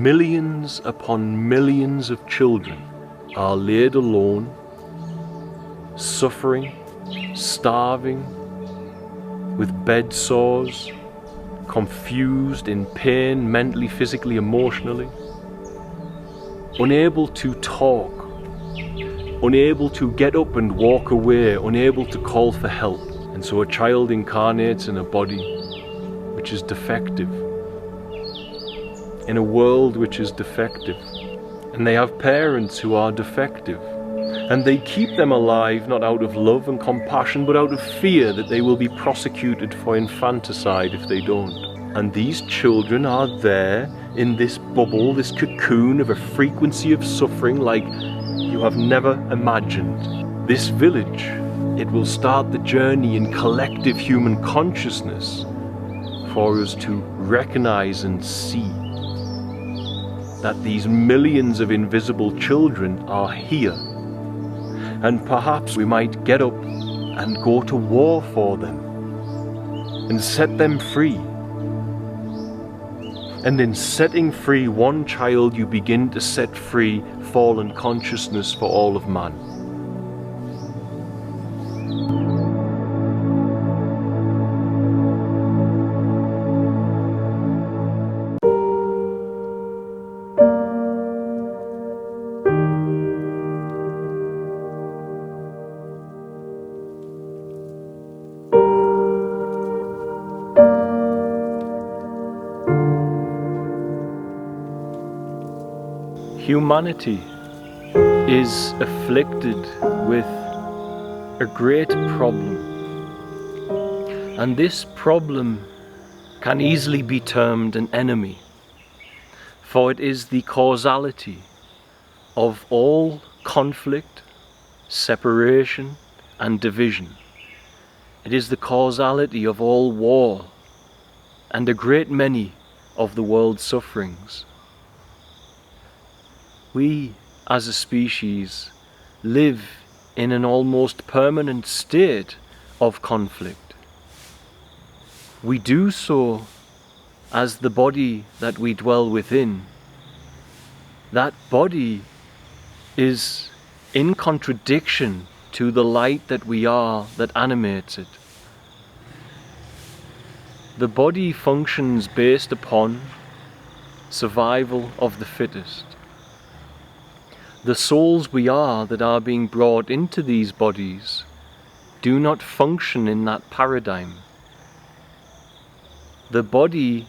millions upon millions of children are laid alone, suffering, starving, with bed sores, confused, in pain, mentally, physically, emotionally, unable to talk, unable to get up and walk away, unable to call for help. And so a child incarnates in a body which is defective, in a world which is defective. And they have parents who are defective. And they keep them alive not out of love and compassion, but out of fear that they will be prosecuted for infanticide if they don't. And these children are there in this bubble, this cocoon of a frequency of suffering like you have never imagined. This village, it will start the journey in collective human consciousness for us to recognize and see that these millions of invisible children are here. And perhaps we might get up and go to war for them and set them free. And in setting free one child, you begin to set free fallen consciousness for all of man. Humanity is afflicted with a great problem, and this problem can easily be termed an enemy, for it is the causality of all conflict, separation, and division. It is the causality of all war and a great many of the world's sufferings. We, as a species, live in an almost permanent state of conflict. We do so as the body that we dwell within. That body is in contradiction to the light that we are that animates it. The body functions based upon survival of the fittest. The souls we are that are being brought into these bodies do not function in that paradigm. The body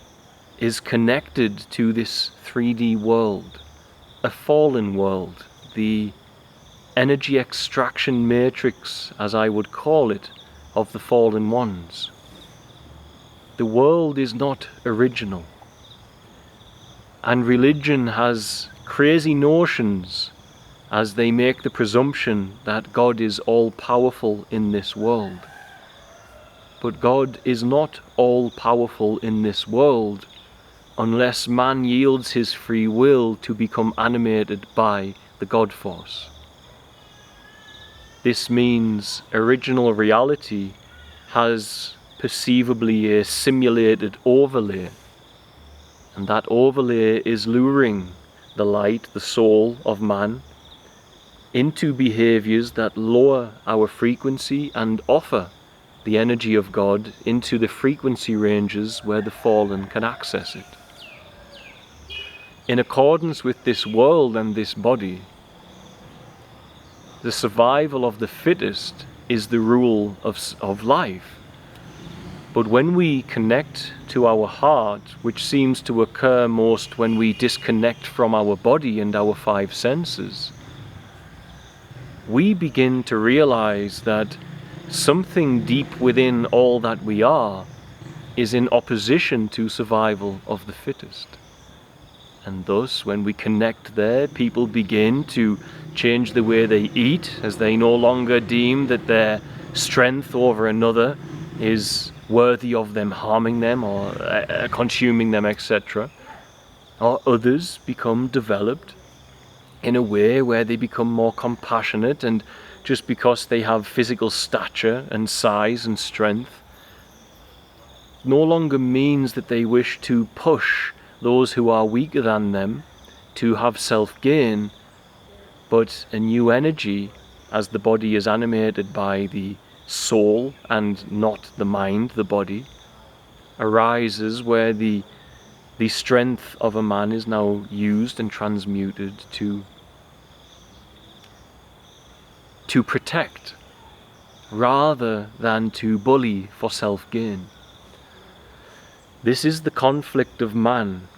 is connected to this 3D world, a fallen world, the energy extraction matrix, as I would call it, of the fallen ones. The world is not original, and religion has crazy notions as they make the presumption that God is all-powerful in this world. But God is not all-powerful in this world unless man yields his free will to become animated by the God force. This means original reality has perceivably a simulated overlay, and that overlay is luring the light, the soul of man, into behaviors that lower our frequency and offer the energy of God into the frequency ranges where the fallen can access it. In accordance with this world and this body, the survival of the fittest is the rule of life. But when we connect to our heart, which seems to occur most when we disconnect from our body and our five senses, we begin to realize that something deep within all that we are is in opposition to survival of the fittest. And thus, when we connect there, people begin to change the way they eat, as they no longer deem that their strength over another is worthy of them harming them or consuming them, etc. Or others become developed in a way where they become more compassionate, and just because they have physical stature and size and strength no longer means that they wish to push those who are weaker than them to have self-gain, but a new energy, as the body is animated by the soul and not the mind, the body, arises where the strength of a man is now used and transmuted to protect rather than to bully for self-gain. This is the conflict of man,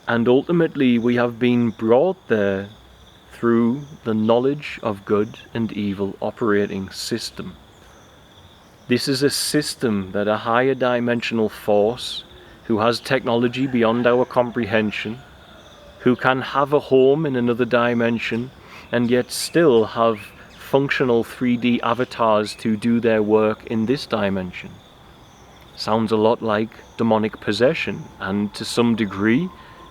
and ultimately we have been brought there through the knowledge of good and evil operating system. This is a system that a higher dimensional force who has technology beyond our comprehension, who can have a home in another dimension and yet still have functional 3D avatars to do their work in this dimension. Sounds a lot like demonic possession, and to some degree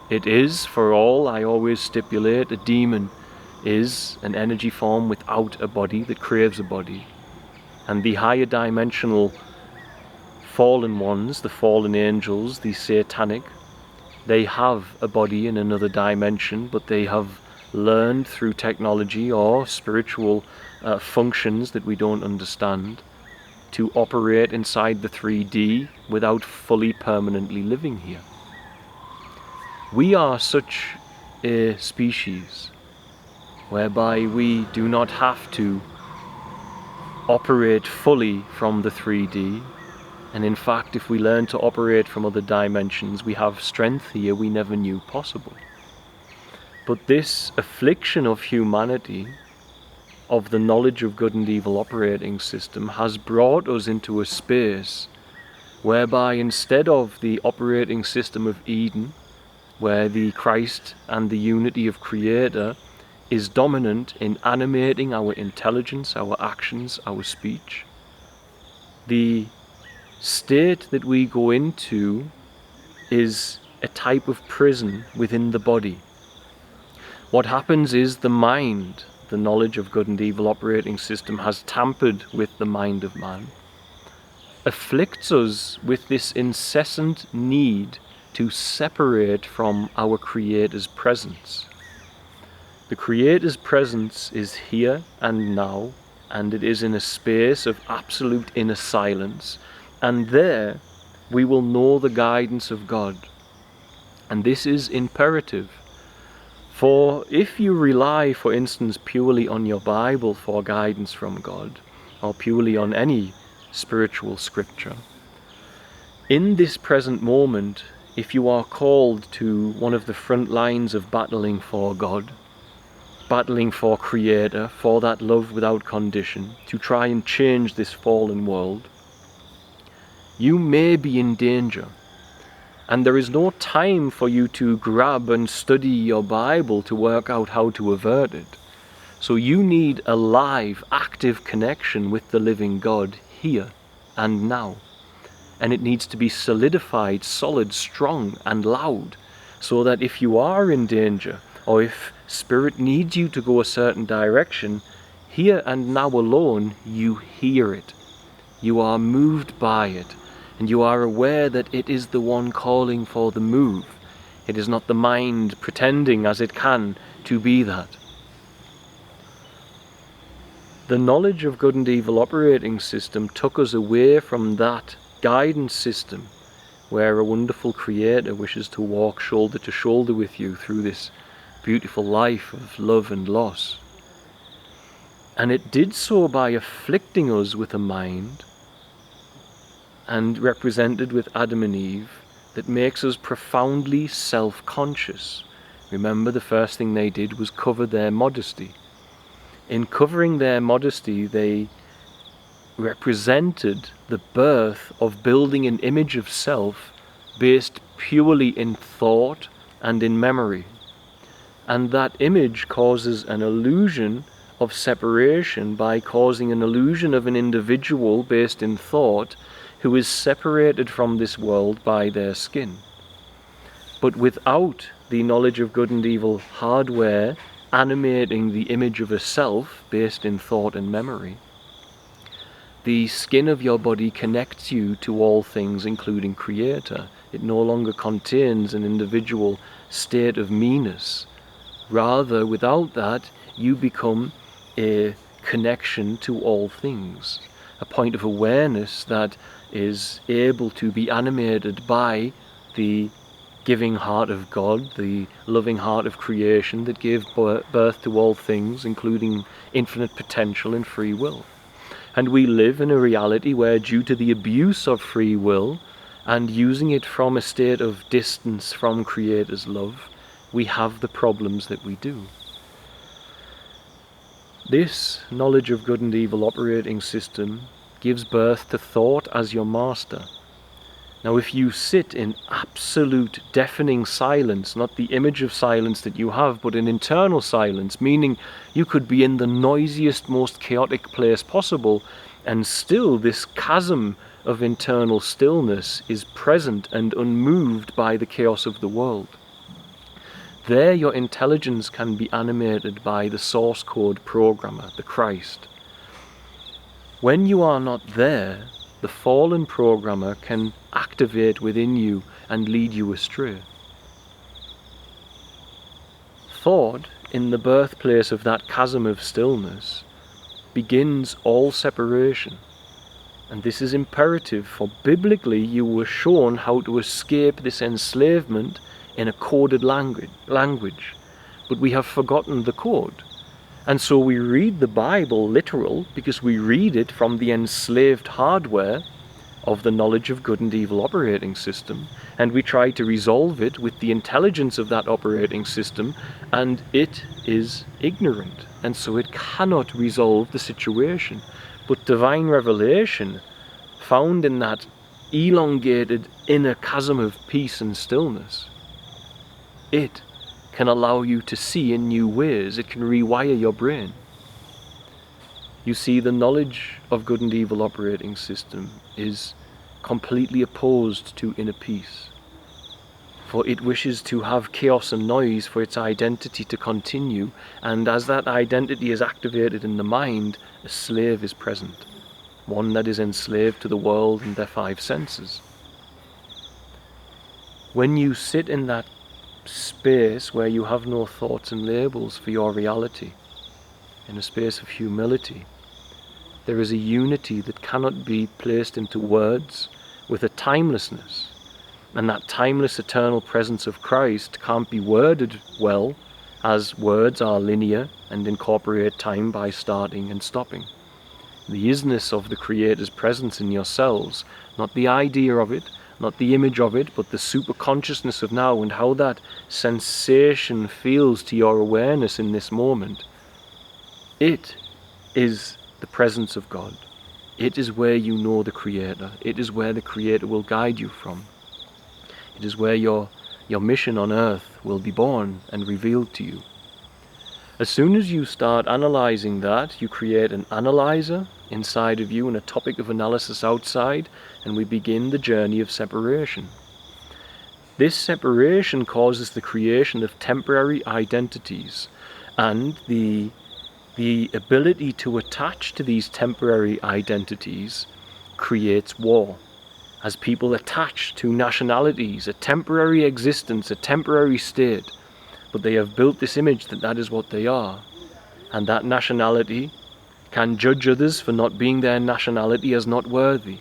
it is. For all, I always stipulate, a demon is an energy form without a body that craves a body. And the higher dimensional fallen ones, the fallen angels, the satanic, they have a body in another dimension, but they have learned through technology or spiritual functions that we don't understand to operate inside the 3D without fully permanently living here. We are such a species whereby we do not have to operate fully from the 3D, and in fact if we learn to operate from other dimensions, we have strength here we never knew possible. But this affliction of humanity, of the knowledge of good and evil operating system, has brought us into a space whereby instead of the operating system of Eden, where the Christ and the unity of Creator is dominant in animating our intelligence, our actions, our speech, the state that we go into is a type of prison within the body. What happens is the mind, the knowledge of good and evil operating system, has tampered with the mind of man, afflicts us with this incessant need to separate from our Creator's presence. The Creator's presence is here and now, and it is in a space of absolute inner silence, and there we will know the guidance of God. And this is imperative. For if you rely, for instance, purely on your Bible for guidance from God, or purely on any spiritual scripture, in this present moment, if you are called to one of the front lines of battling for God, battling for Creator, for that love without condition, to try and change this fallen world, you may be in danger. And there is no time for you to grab and study your Bible to work out how to avert it. So you need a live, active connection with the living God here and now. And it needs to be solidified, solid, strong and loud, so that if you are in danger, or if Spirit needs you to go a certain direction, here and now alone, you hear it. You are moved by it. And you are aware that it is the one calling for the move. It is not the mind pretending as it can to be that. The knowledge of good and evil operating system took us away from that guidance system where a wonderful Creator wishes to walk shoulder to shoulder with you through this beautiful life of love and loss. And it did so by afflicting us with a mind, and represented with Adam and Eve, that makes us profoundly self-conscious. Remember, the first thing they did was cover their modesty. In covering their modesty, they represented the birth of building an image of self based purely in thought and in memory. And that image causes an illusion of separation by causing an illusion of an individual based in thought who is separated from this world by their skin. But without the knowledge of good and evil hardware animating the image of a self based in thought and memory, the skin of your body connects you to all things, including Creator. It no longer contains an individual state of meanness. Rather, without that, you become a connection to all things, a point of awareness that is able to be animated by the giving heart of God, the loving heart of creation that gave birth to all things, including infinite potential and free will. And we live in a reality where, due to the abuse of free will and using it from a state of distance from Creator's love, we have the problems that we do. This knowledge of good and evil operating system gives birth to thought as your master. Now, if you sit in absolute deafening silence, not the image of silence that you have, but an internal silence, meaning you could be in the noisiest, most chaotic place possible, and still this chasm of internal stillness is present and unmoved by the chaos of the world. There your intelligence can be animated by the source code programmer, the Christ. When you are not there, the fallen programmer can activate within you and lead you astray. Thought, in the birthplace of that chasm of stillness, begins all separation. And this is imperative, for biblically you were shown how to escape this enslavement in a coded language. But we have forgotten the code. And so we read the Bible literal because we read it from the enslaved hardware of the knowledge of good and evil operating system, and we try to resolve it with the intelligence of that operating system, and it is ignorant, and so it cannot resolve the situation. But divine revelation, found in that elongated inner chasm of peace and stillness, it can allow you to see in new ways. It can rewire your brain. You see, the knowledge of good and evil operating system is completely opposed to inner peace, for it wishes to have chaos and noise for its identity to continue, and as that identity is activated in the mind, a slave is present, one that is enslaved to the world and their five senses. When you sit in that space where you have no thoughts and labels for your reality, in a space of humility, there is a unity that cannot be placed into words, with a timelessness, and that timeless eternal presence of Christ can't be worded well, as words are linear and incorporate time by starting and stopping. The isness of the Creator's presence in yourselves, not the idea of it, not the image of it, but the superconsciousness of now, and how that sensation feels to your awareness in this moment. It is the presence of God. It is where you know the Creator. It is where the Creator will guide you from. It is where your mission on earth will be born and revealed to you. As soon as you start analyzing that, you create an analyzer inside of you and a topic of analysis outside, and we begin the journey of separation. This separation causes the creation of temporary identities, and the ability to attach to these temporary identities creates war. As people attach to nationalities, a temporary existence, a temporary state, but they have built this image that that is what they are, and that nationality can judge others for not being their nationality as not worthy.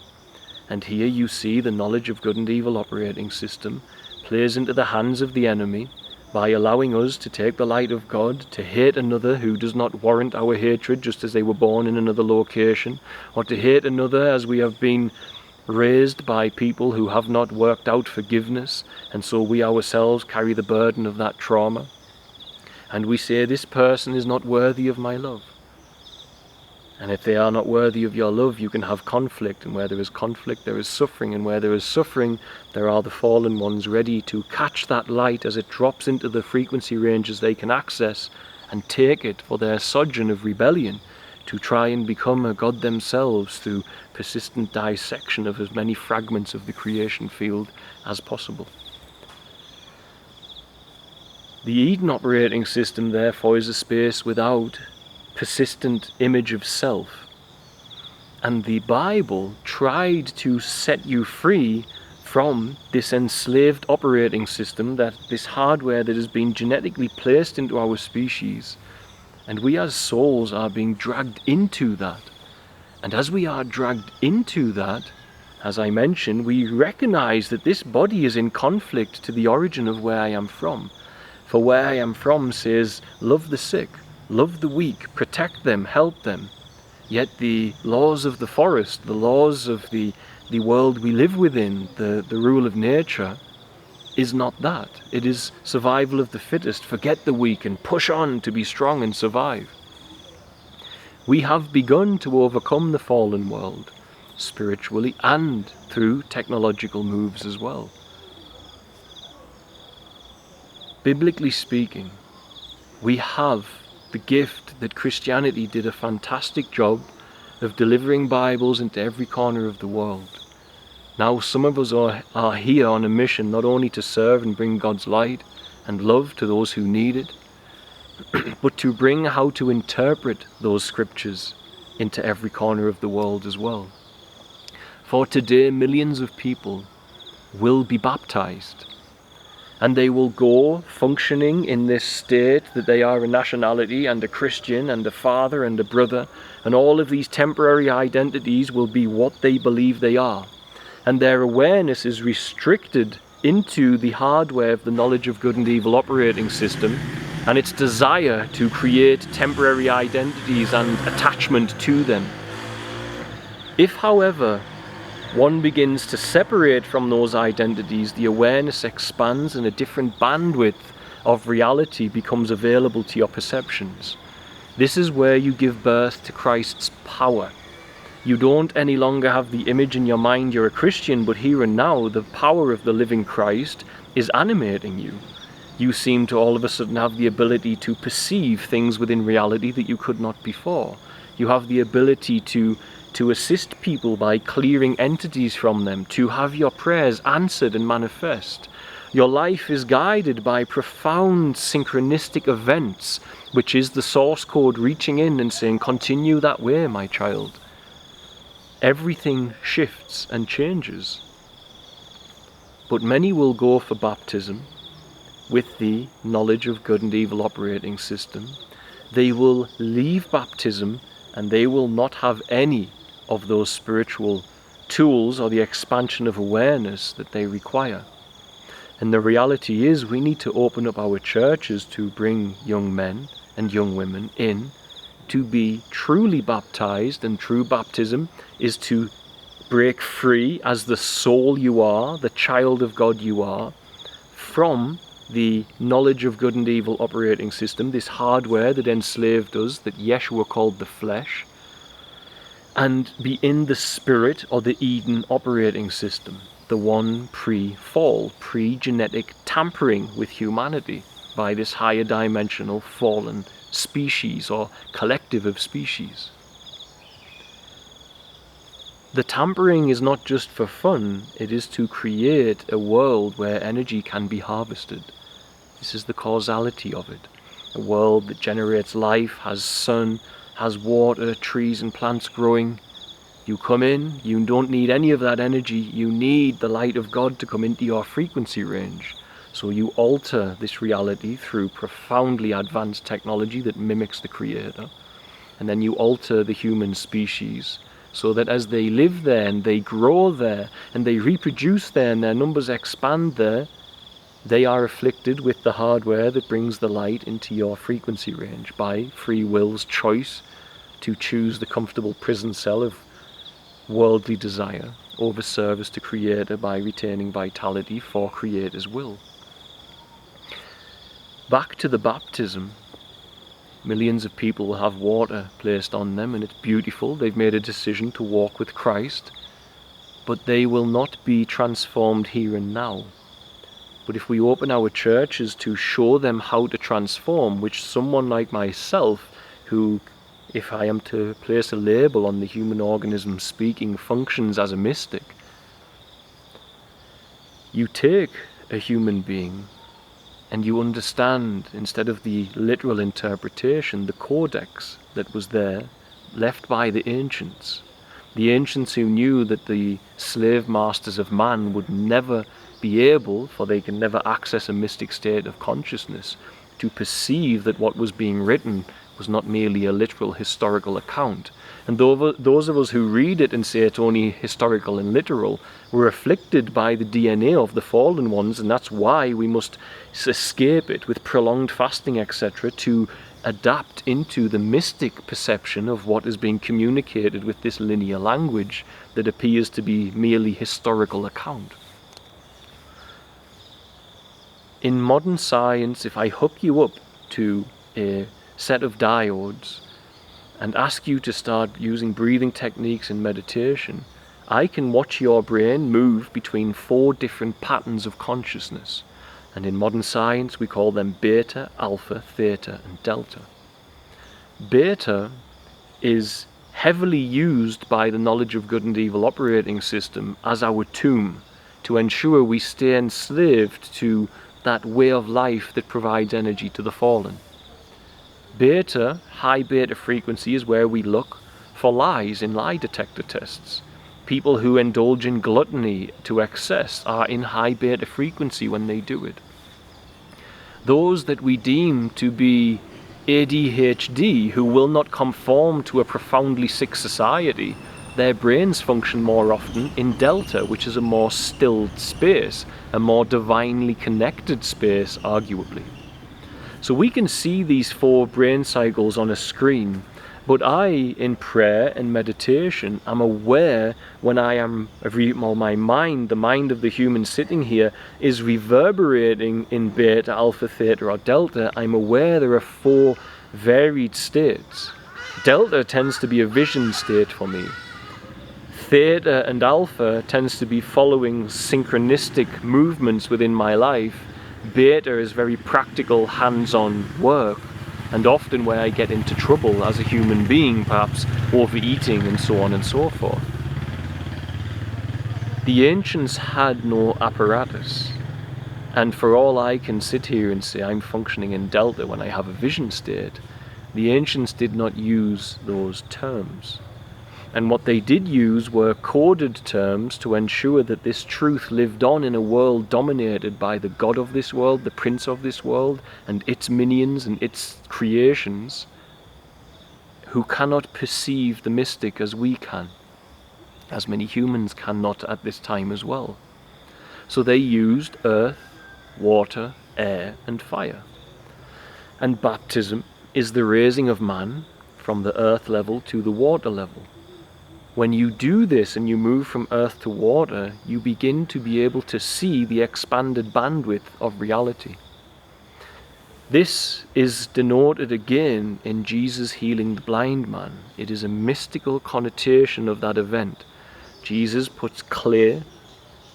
And here you see the knowledge of good and evil operating system plays into the hands of the enemy by allowing us to take the light of God, to hate another who does not warrant our hatred just as they were born in another location, or to hate another as we have been raised by people who have not worked out forgiveness, and so we ourselves carry the burden of that trauma. And we say, this person is not worthy of my love. And if they are not worthy of your love, you can have conflict, and where there is conflict, there is suffering, and where there is suffering, there are the fallen ones ready to catch that light as it drops into the frequency ranges they can access and take it for their sojourn of rebellion, to try and become a God themselves through persistent dissection of as many fragments of the creation field as possible. The Eden operating system, therefore, is a space without persistent image of self. And the Bible tried to set you free from this enslaved operating system, that this hardware that has been genetically placed into our species, and we as souls are being dragged into that. And as we are dragged into that, as I mentioned, we recognize that this body is in conflict to the origin of where I am from. For where I am from says, love the sick, love the weak, protect them, help them. Yet the laws of the forest, the laws of the world we live within, the rule of nature, is not that. It is survival of the fittest, forget the weak and push on to be strong and survive. We have begun to overcome the fallen world, spiritually and through technological moves as well. Biblically speaking, we have the gift that Christianity did a fantastic job of delivering Bibles into every corner of the world. Now some of us are here on a mission not only to serve and bring God's light and love to those who need it, but to bring how to interpret those scriptures into every corner of the world as well. For today, millions of people will be baptized, and they will go functioning in this state that they are a nationality and a Christian and a father and a brother, and all of these temporary identities will be what they believe they are. And their awareness is restricted into the hardware of the knowledge of good and evil operating system, and its desire to create temporary identities and attachment to them. If, however, one begins to separate from those identities, the awareness expands and a different bandwidth of reality becomes available to your perceptions. This is where you give birth to Christ's power. You don't any longer have the image in your mind you're a Christian, but here and now the power of the living Christ is animating you. You seem to all of a sudden have the ability to perceive things within reality that you could not before. You have the ability to assist people by clearing entities from them, to have your prayers answered and manifest. Your life is guided by profound synchronistic events, which is the source code reaching in and saying, continue that way, my child. Everything shifts and changes. But many will go for baptism with the knowledge of good and evil operating system. They will leave baptism and they will not have any of those spiritual tools or the expansion of awareness that they require. And the reality is we need to open up our churches to bring young men and young women in to be truly baptized, and true baptism is to break free as the soul you are, the child of God you are, from the knowledge of good and evil operating system, this hardware that enslaved us, that Yeshua called the flesh, and be in the spirit or the Eden operating system, the one pre-fall, pre-genetic tampering with humanity by this higher dimensional fallen species or collective of species. The tampering is not just for fun, it is to create a world where energy can be harvested. This is the causality of it. A world that generates life, has sun, has water, trees and plants growing. You come in, you don't need any of that energy, you need the light of God to come into your frequency range. So you alter this reality through profoundly advanced technology that mimics the Creator. And then you alter the human species so that as they live there and they grow there and they reproduce there and their numbers expand there, they are afflicted with the hardware that brings the light into your frequency range by free will's choice to choose the comfortable prison cell of worldly desire over service to Creator by retaining vitality for Creator's will. Back to the baptism, millions of people will have water placed on them and it's beautiful, they've made a decision to walk with Christ, but they will not be transformed here and now. But if we open our churches to show them how to transform, which someone like myself, who, if I am to place a label on the human organism speaking, functions as a mystic, you take a human being and you understand, instead of the literal interpretation, the codex that was there, left by the ancients. The ancients who knew that the slave masters of man would never be able, for they can never access a mystic state of consciousness, to perceive that what was being written was not merely a literal historical account. And those of us who read it and say it's only historical and literal, were afflicted by the DNA of the fallen ones, and that's why we must escape it with prolonged fasting, etc., to adapt into the mystic perception of what is being communicated with this linear language that appears to be merely historical account. In modern science, if I hook you up to a set of diodes and ask you to start using breathing techniques and meditation, I can watch your brain move between 4 different patterns of consciousness. And in modern science, we call them beta, alpha, theta, and delta. Beta is heavily used by the knowledge of good and evil operating system as our tomb to ensure we stay enslaved to that way of life that provides energy to the fallen. Beta, high beta frequency, is where we look for lies in lie detector tests. People who indulge in gluttony to excess are in high beta frequency when they do it. Those that we deem to be ADHD, who will not conform to a profoundly sick society, their brains function more often in delta, which is a more stilled space, a more divinely connected space, arguably. So we can see these 4 brain cycles on a screen, but I, in prayer and meditation, am aware when I am, my mind, the mind of the human sitting here, is reverberating in beta, alpha, theta, or delta. I'm aware there are 4 varied states. Delta tends to be a vision state for me. Theta and alpha tends to be following synchronistic movements within my life. Beta is very practical, hands-on work, and often where I get into trouble as a human being, perhaps overeating and so on and so forth. The ancients had no apparatus, and for all I can sit here and say I'm functioning in delta when I have a vision state, the ancients did not use those terms. And what they did use were coded terms to ensure that this truth lived on in a world dominated by the god of this world, the prince of this world, and its minions and its creations, who cannot perceive the mystic as we can, as many humans cannot at this time as well. So they used earth, water, air, and fire. And baptism is the raising of man from the earth level to the water level. When you do this and you move from earth to water, you begin to be able to see the expanded bandwidth of reality. This is denoted again in Jesus healing the blind man. It is a mystical connotation of that event. Jesus puts clay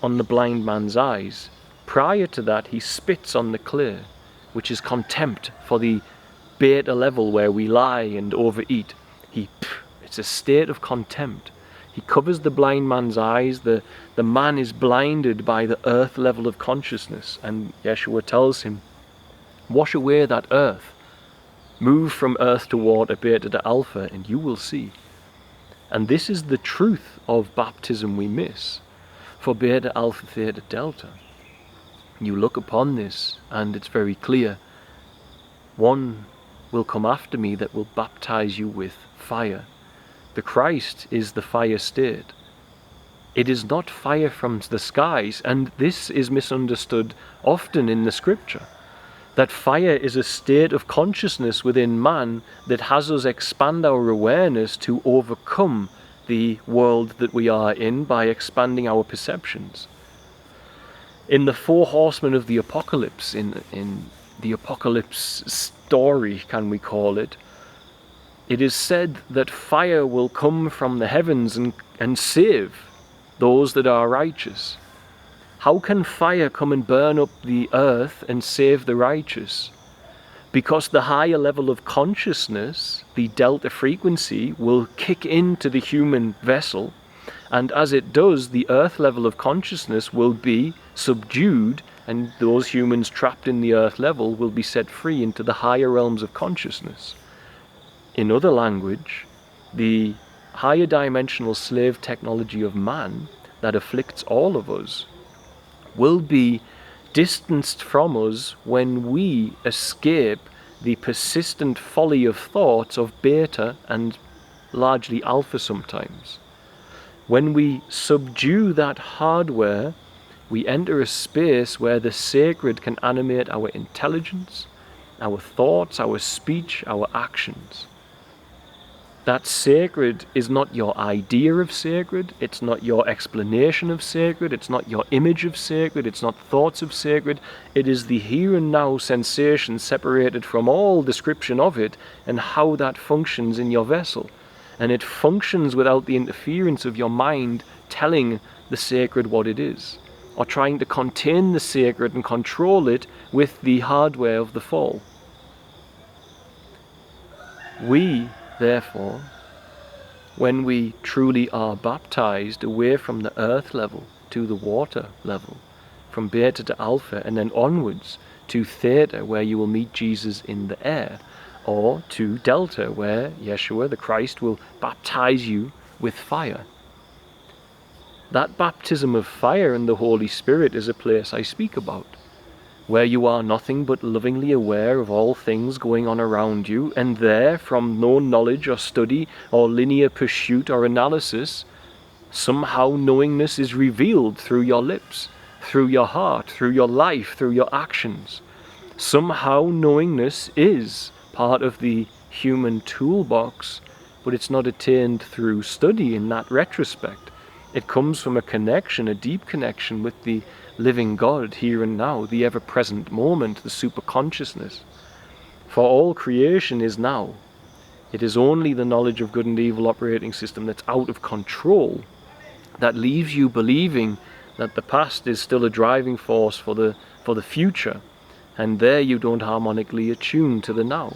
on the blind man's eyes. Prior to that, he spits on the clay, which is contempt for the beta level where we lie and overeat. It's a state of contempt. He covers the blind man's eyes. The man is blinded by the earth level of consciousness. And Yeshua tells him, wash away that earth. Move from earth to water, beta to alpha, and you will see. And this is the truth of baptism we miss. For beta, alpha, theta, delta. You look upon this and it's very clear. One will come after me that will baptize you with fire. The Christ is the fire state. It is not fire from the skies, and this is misunderstood often in the scripture, that fire is a state of consciousness within man that has us expand our awareness to overcome the world that we are in by expanding our perceptions. In the 4 horsemen of the apocalypse, in the apocalypse story, can we call it, it is said that fire will come from the heavens and save those that are righteous. How can fire come and burn up the earth and save the righteous? Because the higher level of consciousness, the delta frequency, will kick into the human vessel, and as it does, the earth level of consciousness will be subdued, and those humans trapped in the earth level will be set free into the higher realms of consciousness. In other language, the higher dimensional slave technology of man that afflicts all of us will be distanced from us when we escape the persistent folly of thoughts of beta and largely alpha sometimes. When we subdue that hardware, we enter a space where the sacred can animate our intelligence, our thoughts, our speech, our actions. That sacred is not your idea of sacred, it's not your explanation of sacred, it's not your image of sacred, it's not thoughts of sacred, it is the here and now sensation separated from all description of it and how that functions in your vessel. And it functions without the interference of your mind telling the sacred what it is, or trying to contain the sacred and control it with the hardware of the fall. We, therefore, when we truly are baptized away from the earth level to the water level, from beta to alpha and then onwards to theta where you will meet Jesus in the air, or to delta where Yeshua the Christ will baptize you with fire. That baptism of fire and the Holy Spirit is a place I speak about, where you are nothing but lovingly aware of all things going on around you, and there, from no knowledge or study or linear pursuit or analysis, somehow knowingness is revealed through your lips, through your heart, through your life, through your actions. Somehow knowingness is part of the human toolbox, but it's not attained through study in that retrospect. It comes from a connection, a deep connection with the living God here and now, the ever-present moment, the superconsciousness. For all creation is now. It is only the knowledge of good and evil operating system that's out of control that leaves you believing that the past is still a driving force for the future, and there you don't harmonically attune to the now.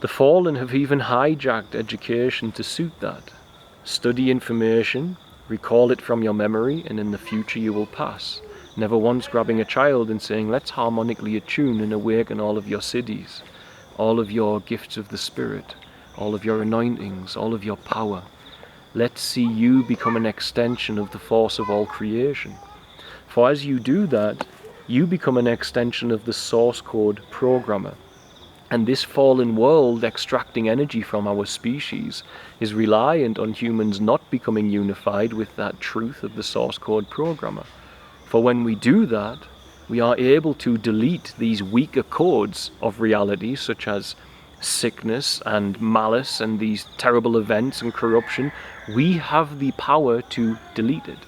The fallen have even hijacked education to suit that. Study information, recall it from your memory, and in the future you will pass. Never once grabbing a child and saying, let's harmonically attune and awaken all of your siddhis, all of your gifts of the Spirit, all of your anointings, all of your power. Let's see you become an extension of the force of all creation. For as you do that, you become an extension of the source code programmer. And this fallen world extracting energy from our species is reliant on humans not becoming unified with that truth of the source code programmer. For when we do that, we are able to delete these weaker codes of reality, such as sickness and malice and these terrible events and corruption. We have the power to delete it.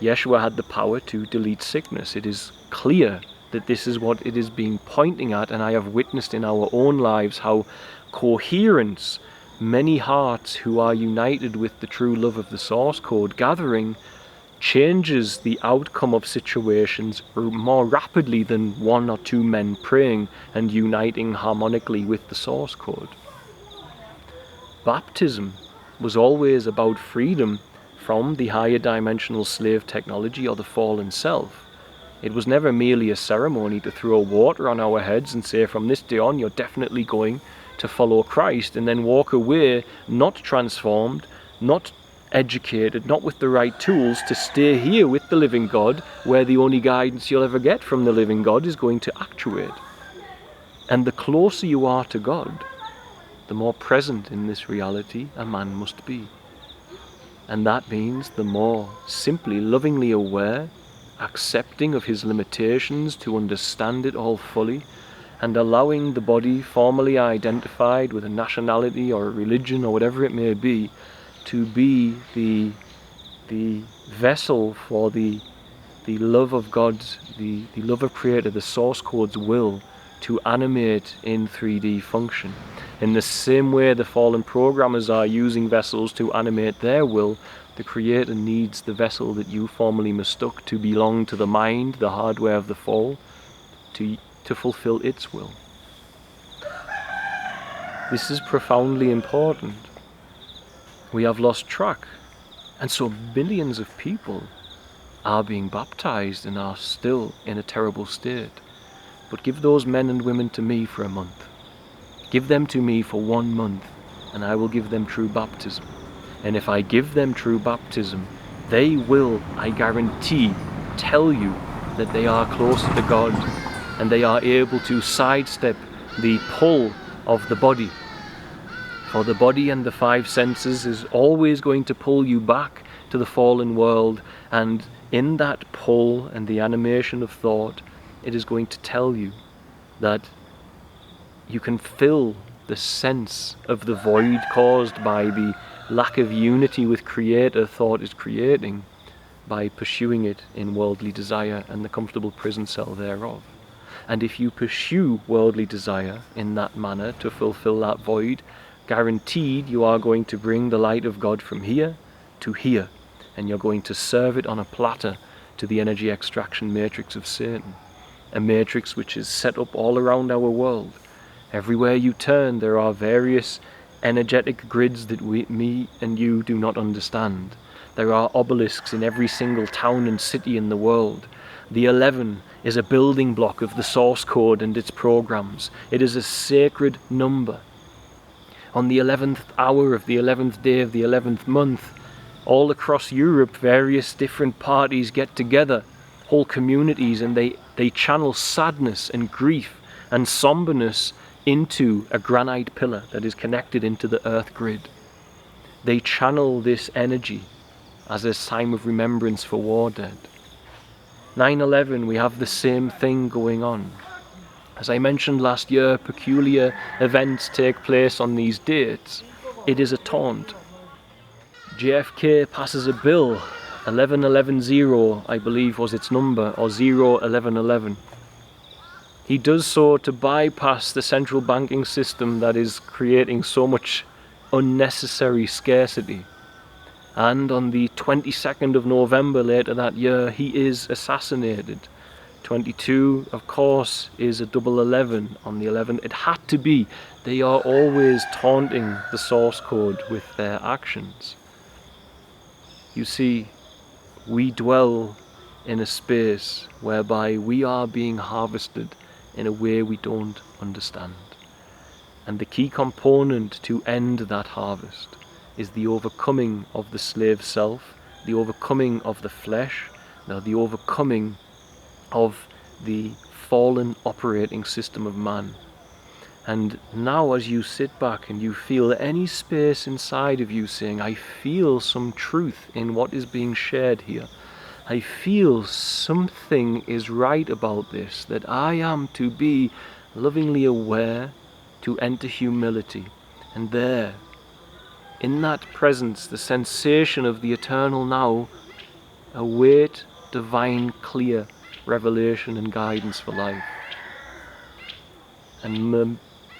Yeshua had the power to delete sickness. It is clear that this is what it is being pointing at, and I have witnessed in our own lives how coherence, many hearts who are united with the true love of the source code gathering, changes the outcome of situations more rapidly than one or two men praying and uniting harmonically with the source code. Baptism was always about freedom from the higher dimensional slave technology or the fallen self. It was never merely a ceremony to throw water on our heads and say, from this day on, you're definitely going to follow Christ, and then walk away not transformed, not educated, not with the right tools to stay here with the living God, where the only guidance you'll ever get from the living God is going to actuate. And the closer you are to God, the more present in this reality a man must be. And that means the more simply lovingly aware, accepting of his limitations to understand it all fully, and allowing the body formally identified with a nationality or a religion or whatever it may be to be the vessel for the love of God, the love of Creator, the source code's will to animate in 3D function. In the same way the fallen programmers are using vessels to animate their will, the Creator needs the vessel that you formerly mistook to belong to the mind, the hardware of the fall, to fulfill its will. This is profoundly important. We have lost track, and so millions of people are being baptized and are still in a terrible state. But give those men and women to me for a month. Give them to me for 1 month, and I will give them true baptism. And if I give them true baptism, they will, I guarantee, tell you that they are closer to God, and they are able to sidestep the pull of the body. For the body and the five senses is always going to pull you back to the fallen world, and in that pull and the animation of thought, it is going to tell you that you can fill the sense of the void caused by the lack of unity with Creator thought is creating by pursuing it in worldly desire and the comfortable prison cell thereof. And if you pursue worldly desire in that manner to fulfill that void, guaranteed you are going to bring the light of God from here to here, and you're going to serve it on a platter to the energy extraction matrix of Satan, a matrix which is set up all around our world. Everywhere you turn, there are various energetic grids that me and you do not understand. There are obelisks in every single town and city in the world. The 11 is a building block of the source code and its programs. It is a sacred number. On the 11th hour of the 11th day of the 11th month, all across Europe, various different parties get together, whole communities, and they channel sadness and grief and somberness into a granite pillar that is connected into the earth grid. They channel this energy as a time of remembrance for war dead. 9/11, we have the same thing going on. As I mentioned last year, peculiar events take place on these dates. It is a taunt. JFK passes a bill, 1111, I believe was its number, or 01111. He does so to bypass the central banking system that is creating so much unnecessary scarcity. And on the 22nd of November later that year, he is assassinated. 22, of course, is a double 11 on the 11th. It had to be. They are always taunting the source code with their actions. You see, we dwell in a space whereby we are being harvested in a way we don't understand. And the key component to end that harvest is the overcoming of the slave self, the overcoming of the flesh, the overcoming of the fallen operating system of man. And now as you sit back and you feel any space inside of you saying, I feel some truth in what is being shared here, I feel something is right about this, that I am to be lovingly aware, to enter humility. And there, in that presence, the sensation of the eternal now, await divine clear revelation and guidance for life. And the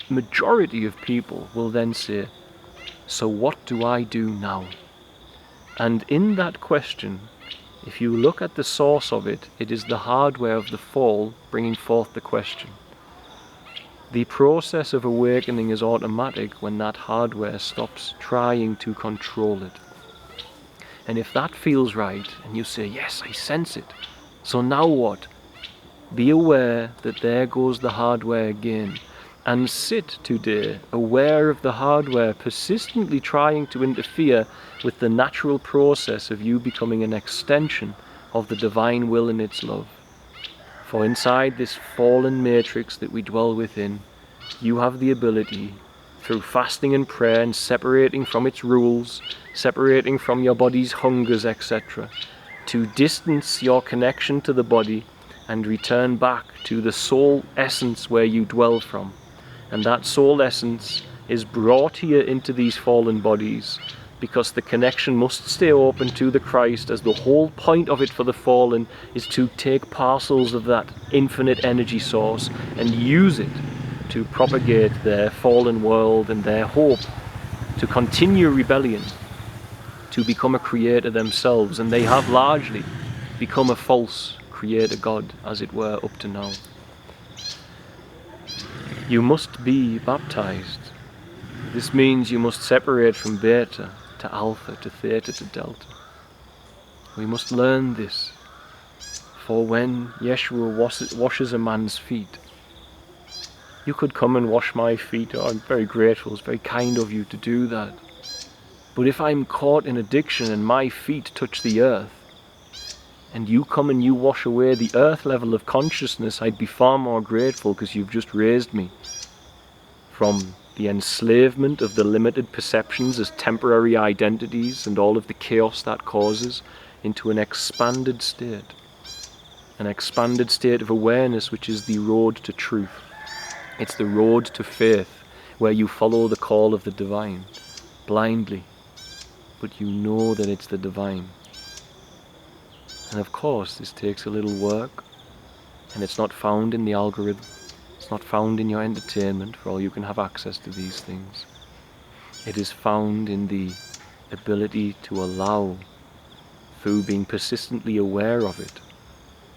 majority of people will then say, so what do I do now? And in that question, if you look at the source of it, it is the hardware of the fall bringing forth the question. The process of awakening is automatic when that hardware stops trying to control it. And if that feels right, and you say, yes, I sense it, so now what? Be aware that there goes the hardware again, and sit today aware of the hardware persistently trying to interfere with the natural process of you becoming an extension of the divine will and its love. For inside this fallen matrix that we dwell within, you have the ability, through fasting and prayer and separating from its rules, separating from your body's hungers, etc., to distance your connection to the body and return back to the soul essence where you dwell from. And that soul essence is brought here into these fallen bodies because the connection must stay open to the Christ, as the whole point of it for the fallen is to take parcels of that infinite energy source and use it to propagate their fallen world and their hope to continue rebellion, to become a creator themselves. And they have largely become a false creator God, as it were, up to now. You must be baptized. This means you must separate from beta to alpha to theta to delta. We must learn this, for when Yeshua washes a man's feet, You could come and wash my feet. Oh, I'm very grateful. It's very kind of you to do that. But if I'm caught in addiction and my feet touch the earth, and you come and you wash away the earth level of consciousness, I'd be far more grateful, because you've just raised me from the enslavement of the limited perceptions as temporary identities and all of the chaos that causes into an expanded state of awareness, which is the road to truth. It's the road to faith, where you follow the call of the divine blindly, but you know that it's the divine. And of course, this takes a little work, and it's not found in the algorithm. It's not found in your entertainment, for all you can have access to these things. It is found in the ability to allow, through being persistently aware of it,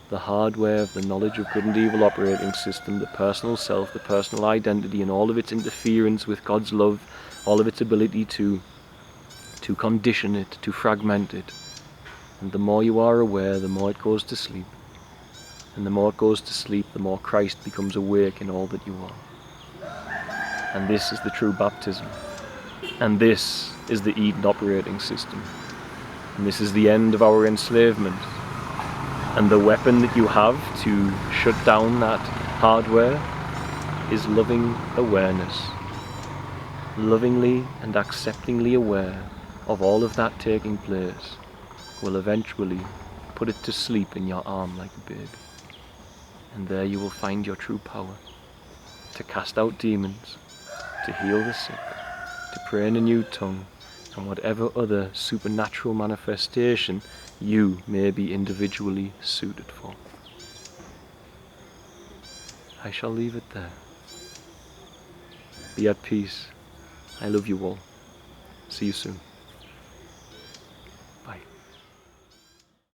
the hardware of the knowledge of good and evil operating system, the personal self, the personal identity, and all of its interference with God's love, all of its ability to condition it, to fragment it. And the more you are aware, the more it goes to sleep. And the more it goes to sleep, the more Christ becomes awake in all that you are. And this is the true baptism. And this is the Eden operating system. And this is the end of our enslavement. And the weapon that you have to shut down that hardware is loving awareness. Lovingly and acceptingly aware of all of that taking place will eventually put it to sleep in your arm like a baby. And there you will find your true power to cast out demons, to heal the sick, to pray in a new tongue, and whatever other supernatural manifestation you may be individually suited for. I shall leave it there. Be at peace. I love you all. See you soon.